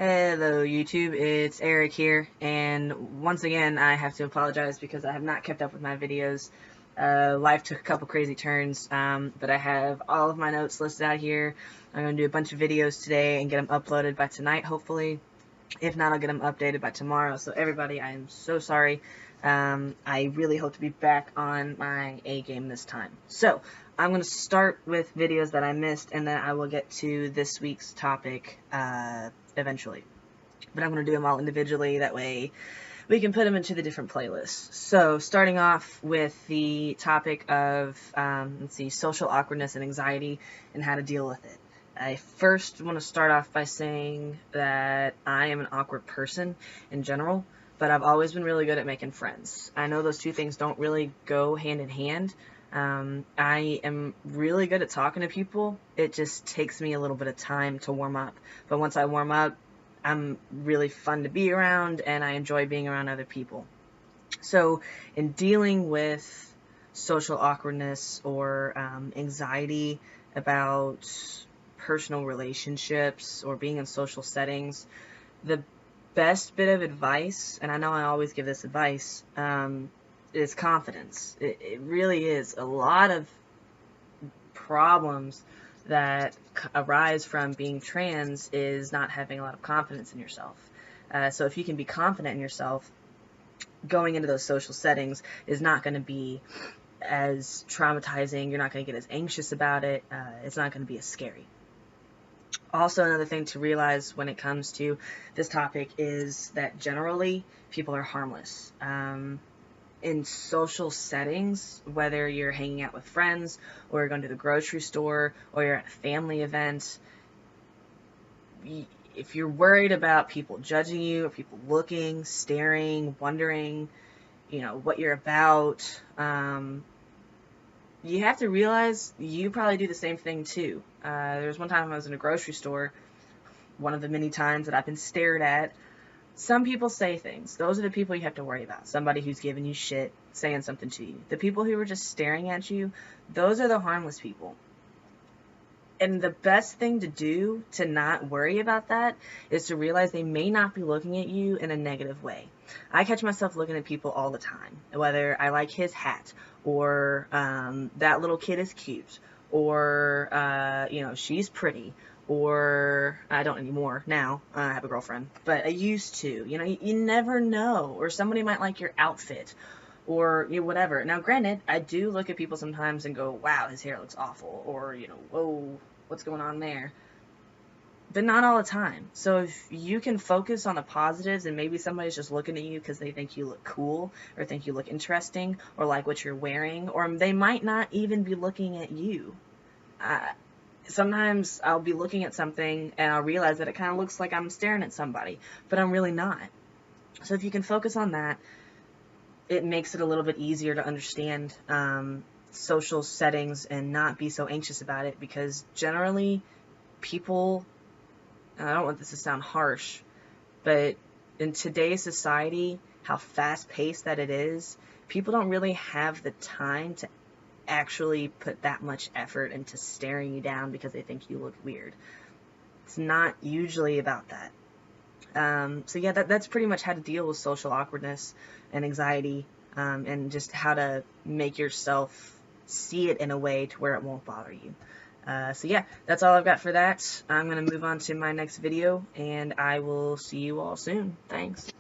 Hello YouTube, it's Eric here, and once again I have to apologize because I have not kept up with my videos. Life took a couple crazy turns, but I have all of my notes listed out here. I'm going to do a bunch of videos today and get them uploaded by tonight, hopefully. If not, I'll get them updated by tomorrow. So everybody, I am so sorry. I really hope to be back on my A game this time. So I'm going to start with videos that I missed, and then I will get to this week's topic eventually. But I'm going to do them all individually, that way we can put them into the different playlists. So starting off with the topic of, social awkwardness and anxiety and how to deal with it. I first want to start off by saying that I am an awkward person in general, but I've always been really good at making friends. I know those two things don't really go hand in hand. I am really good at talking to people. It just takes me a little bit of time to warm up. But once I warm up, I'm really fun to be around, and I enjoy being around other people. So in dealing with social awkwardness or anxiety about personal relationships or being in social settings, the best bit of advice, and I know I always give this advice, is confidence. It really is. A lot of problems that arise from being trans is not having a lot of confidence in yourself. So if you can be confident in yourself, going into those social settings is not going to be as traumatizing. You're not going to get as anxious about it. It's not going to be as scary. Also, another thing to realize when it comes to this topic is that generally people are harmless. In social settings, whether you're hanging out with friends or you're going to the grocery store or you're at a family event, if you're worried about people judging you or people looking, staring, wondering, what you're about, you have to realize you probably do the same thing too. There was one time I was in a grocery store, one of the many times that I've been stared at. Some people say things. Those are the people you have to worry about. Somebody who's giving you shit, saying something to you. The people who are just staring at you, those are the harmless people. And the best thing to do to not worry about that is to realize they may not be looking at you in a negative way. I catch myself looking at people all the time, whether I like his hat, or that little kid is cute, or, she's pretty, or I don't anymore now. I have a girlfriend, but I used to. You never know. Or somebody might like your outfit, or whatever. Now, granted, I do look at people sometimes and go, wow, his hair looks awful, or, whoa, what's going on there? But not all the time. So if you can focus on the positives, and maybe somebody's just looking at you because they think you look cool, or think you look interesting, or like what you're wearing, or they might not even be looking at you. Sometimes I'll be looking at something and I'll realize that it kind of looks like I'm staring at somebody, but I'm really not. So if you can focus on that, it makes it a little bit easier to understand social settings and not be so anxious about it, because generally people, and I don't want this to sound harsh, but in today's society, how fast-paced that it is, people don't really have the time to actually put that much effort into staring you down because they think you look weird. It's not usually about that. So yeah, that's pretty much how to deal with social awkwardness and anxiety, and just how to make yourself see it in a way to where it won't bother you. So yeah, that's all I've got for that. I'm going to move on to my next video, and I will see you all soon. Thanks.